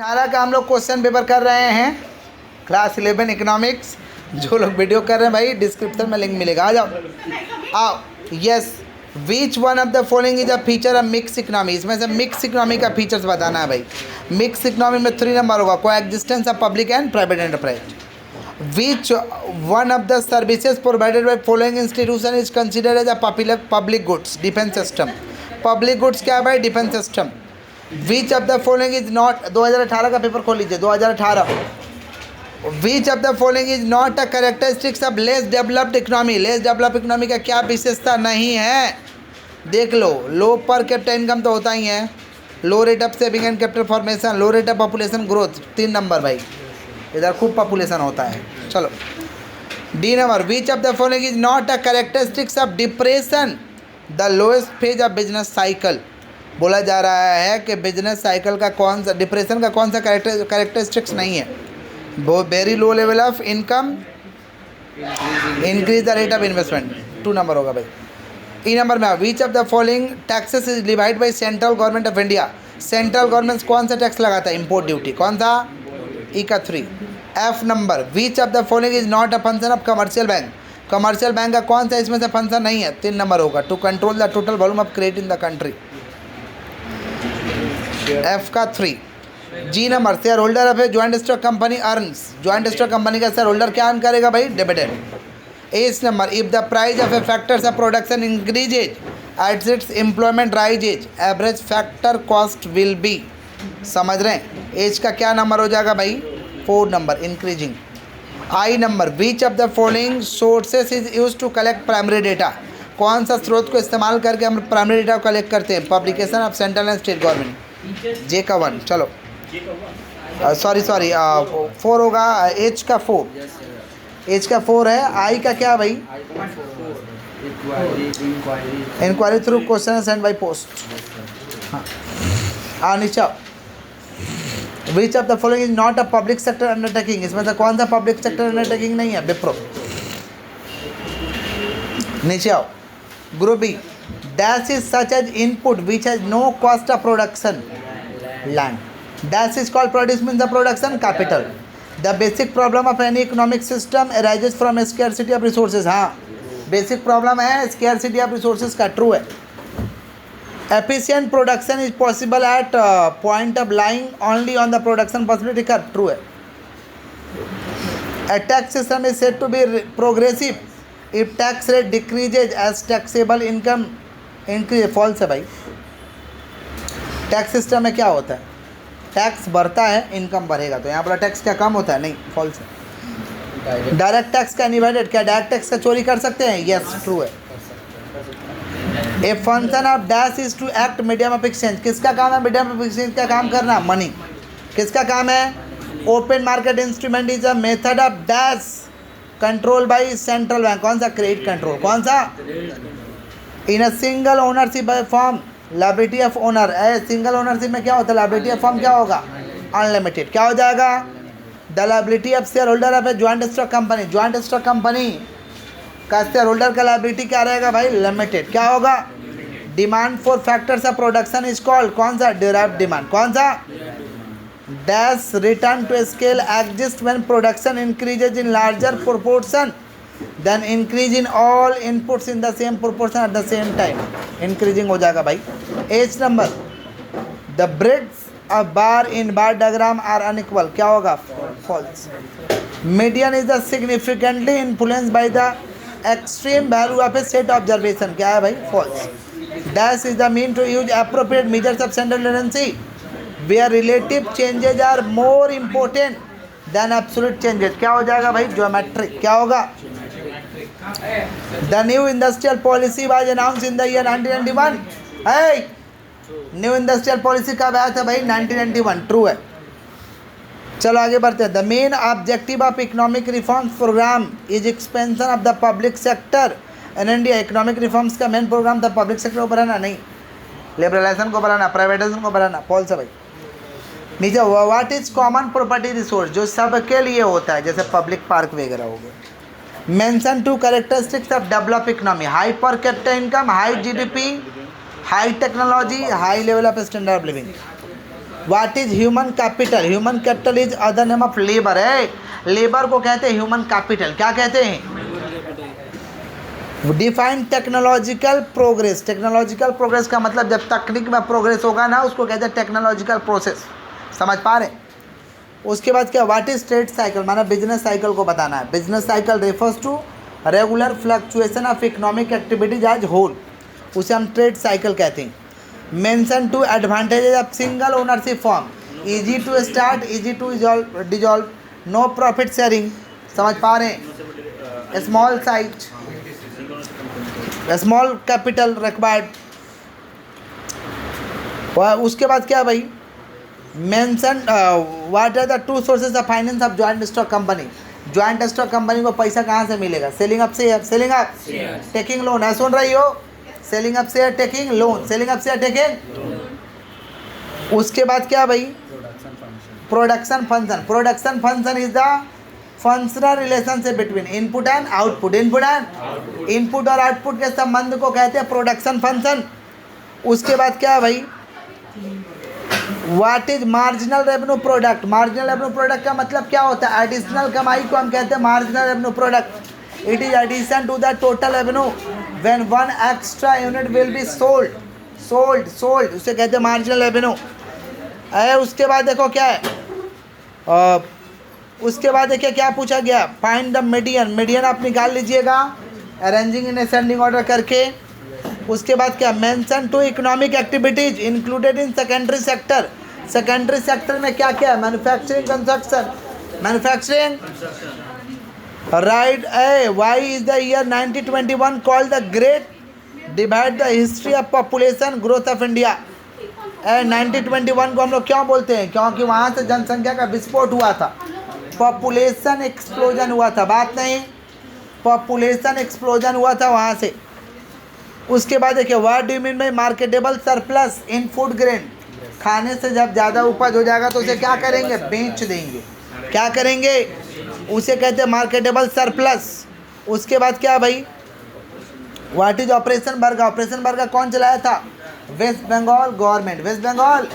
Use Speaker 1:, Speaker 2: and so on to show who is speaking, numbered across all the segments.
Speaker 1: 18 का हम लोग क्वेश्चन पेपर कर रहे हैं, क्लास 11 इकोनॉमिक्स। जो लोग वीडियो कर रहे हैं भाई, डिस्क्रिप्शन में लिंक मिलेगा, आ जाओ आओ। Yes, which one of the following is a feature of mix economy. इसमें से मिक्स इकोनॉमी का फीचर्स बताना है भाई। मिक्स इकोनॉमी में 3 नंबर होगा, coexistence of public and private enterprise. Which one of the services provided by following institution is considered as a public goods. Defence system. Public goods क्या है भाई? Defence system. Which of the following is not, 2018 का paper खोल लीजिए, 2018। Which of the following is not a characteristics of less developed economy. Less developed economy का क्या विशेषता नहीं है? देख लो, लो पर कैपिटा इनकम तो होता ही है, low rate of saving and capital formation, low rate of population growth. 3 number भाई, इधर खूब पॉपुलेशन होता है। चलो D number, which of the following is not a characteristics of depression, the lowest phase of business cycle. बोला जा रहा है कि बिजनेस साइकिल का कौन सा, डिप्रेशन का कौन सा कैरेक्टरिस्टिक्स नहीं है? वो very low level of income, increase the rate of investment. 2 number होगा भाई। ई नंबर में, विच of the following taxes is divide by central government of India. Central government कौन सा टैक्स लगाता है? Import duty. कौन सा? ई का 3। F number, which of the following is not a function of commercial bank. Commercial bank का कौन सा इसमें से फंक्शन नहीं है? 3 नंबर होगा, to control the total volume of credit in the country. F का 3। G number, share holder of a joint stock company earns. Joint stock company का शेयर होल्डर क्या अर्न करेगा भाई? Dividend. S number, if the price of a factors of production increases at its employment rises, average factor cost will be. समझ रहे हैं? As का क्या number हो जाएगा भाई? 4 number, increasing. I number, which of the following sources is use to collect primary data. कौन सा स्रोत को इस्तेमाल करके हम प्राइमरी डेटा कलेक्ट करते हैं? Publication of central and state government. J का 1। चलो सॉरी 4 होगा, एच का 4। एच का 4 है। आई का क्या भाई? Inquiry through question send by post. हाँ नीचे। Which of the following is not a public sector undertaking. इसमें से कौन सा पब्लिक सेक्टर अंडरटेकिंग नहीं है? विप्रो। नीचे आओ। Group B, dash is such as input which has no cost of production, land. Dash is called produce means the production capital. The basic problem of any economic system arises from a scarcity of resources. हाँ, basic problem है scarcity of resources का, true है। Efficient production is possible at point of lying only on the production possibility curve, true है। A tax system is said to be progressive if tax rate decreases as taxable income increase, false है भाई। Tax system में क्या होता है? Tax बढ़ता है, income बढ़ेगा, तो यहाँ पर टैक्स क्या कम होता है? नहीं, फॉल्स है। डायरेक्ट टैक्स का अनडिवाइडेड, क्या डायरेक्ट टैक्स का चोरी कर सकते हैं? यस, ट्रू है। A function of dash is to act medium of exchange. किसका काम है मीडियम ऑफ एक्सचेंज का काम करना? मनी। किसका काम है? Open market instrument is a method of dash control by central bank. कौन सा? Credit control. कौन सा? In a single ownership by form, liability of owner. Single ownership में क्या होता है? लाइबिलिटी ऑफ फॉर्म क्या होगा? अनलिमिटेड। क्या हो जाएगा? The liability of share holder of a joint stock company. Joint stock company का शेयर होल्डर का लाइबिलिटी क्या रहेगा भाई? लिमिटेड। क्या होगा? Demand for factors of production is called, कौन सा? Derived demand. कौन सा? Dash return to scale exist when production increases in larger proportion than increase in all inputs in the same proportion at the same time. Increasing हो जाएगा भाई। H number, the breadths of bar in bar diagram are unequal. क्या होगा? False. Median is the significantly influence by the extreme value of a set observation. क्या है भाई? False. Dash is the mean to use appropriate measures of central tendency where relative changes are more important than absolute changes. क्या हो जाएगा भाई? Geometric. क्या होगा? The new industrial policy was announced in the year 1991. Hey, new industrial policy कब आया था भाई? 1991, ट्रू है। चलो आगे बढ़ते हैं। The main objective of economic reforms program is expansion of the public sector in India. Economic reforms का मेन प्रोग्राम था पब्लिक सेक्टर को बढ़ाना, नहीं लिबरलाइजेशन को बढ़ाना, प्राइवेटाइजेशन को बढ़ाना। फॉल्स है भाई। नीचे, what is common property resource, जो सबके लिए होता है, जैसे पब्लिक पार्क वगैरह हो गए। Mention 2 characteristics of develop economy, high per capita income, high GDP, high technology, high level of standard of living. What is human capital? Human capital is other name of labour है। Labour को कहते हैं human capital. क्या कहते हैं? Define technological progress. Technological progress का मतलब जब तकनीक में प्रोग्रेस होगा ना, उसको कहते हैं टेक्नोलॉजिकल प्रोसेस। समझ पा रहे? उसके बाद क्या, व्हाट इज ट्रेड साइकिल? माना बिजनेस साइकिल को बताना है। Business cycle refers to regular fluctuation of economic activities as whole, उसे हम ट्रेड साइकिल कहते हैं। Mention two advantages of single ownership form, easy to start, easy to dissolve, no profit sharing. समझ पा रहे हैं? Small size, small capital required. उसके बाद क्या भाई, mention what are the two sources of finance of joint stock company. Joint stock company को पैसा कहाँ से मिलेगा? Selling of share, selling of taking loan है, सुन रही हो? Selling of share, taking loan, selling of share, taking. उसके बाद क्या भाई, production function. Production function is the functional relationship between input and output. Input और आउटपुट के संबंध को कहते हैं प्रोडक्शन फंक्शन। उसके बाद क्या है भाई, what is marginal revenue product? Marginal revenue product का मतलब क्या होता है? एडिशनल कमाई को हम कहते हैं marginal revenue product. It is addition to the total revenue when one extra unit will be sold, उसे कहते हैं मार्जिनल रेवेन्यू। उसके बाद देखो क्या है, उसके बाद देखिए क्या पूछा गया, फाइंड द मीडियन। मीडियन आप निकाल लीजिएगा अरेंजिंग इन असेंडिंग ऑर्डर करके। उसके बाद क्या, mention two economic activities included in secondary sector. Secondary sector में क्या क्या है? Manufacturing, construction. Manufacturing, right. Why is the year 1921 called the great divide the history of population growth of India. 1921 को हम लोग क्यों बोलते हैं? क्योंकि वहाँ से जनसंख्या का विस्फोट हुआ था, पॉपुलेशन एक्सप्लोजन हुआ था। बात नहीं, पॉपुलेशन एक्सप्लोजन हुआ था वहाँ से। उसके बाद देखिए, what do you mean by marketable surplus in food grain? खाने से जब ज़्यादा उपज हो जाएगा तो उसे क्या करेंगे? बेच देंगे। क्या करेंगे? उसे कहते हैं मार्केटेबल सरप्लस। उसके बाद क्या भाई, what is operation Barga? Operation Barga कौन चलाया था? West Bengal government. West Bengal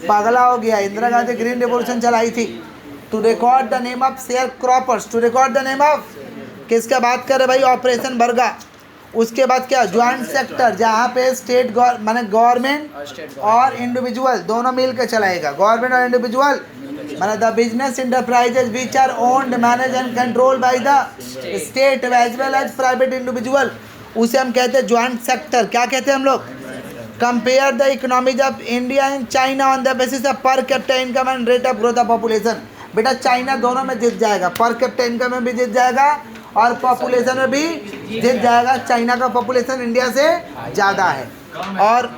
Speaker 1: पागला हो गया, इंदिरा गांधी ग्रीन रिवॉल्यूशन चलाई थी। To record the name of sharecroppers. To record the name of, किसका बात कर रहे भाई? ऑपरेशन बर्गा। उसके बाद क्या, ज्वाइंट सेक्टर, जहाँ पे स्टेट माने गवर्नमेंट और इंडिविजुअल दोनों मिल के चलाएगा। गवर्नमेंट और इंडिविजुअल माने the business enterprises which are owned, manage and control by the state as well as private individual, उसे हम कहते हैं ज्वाइंट सेक्टर। क्या कहते हैं हम लोग? Compare the economies of India and China on the basis of per capita income and rate of growth of population. बेटा चाइना दोनों में जीत जाएगा, पर कैपिटा इनकम में भी जीत जाएगा और पॉपुलेशन में भी जीत जाएगा। चाइना का पॉपुलेशन इंडिया से ज़्यादा है और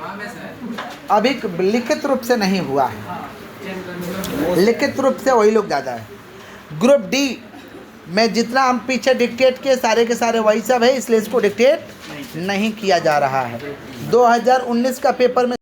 Speaker 1: अभी लिखित रूप से नहीं हुआ है, लिखित रूप से वही लोग ज़्यादा है। ग्रुप डी में जितना हम पीछे डिक्टेट किए सारे के सारे वही सब है, इसलिए इसको डिक्टेट नहीं किया जा रहा है। 2019 का पेपर में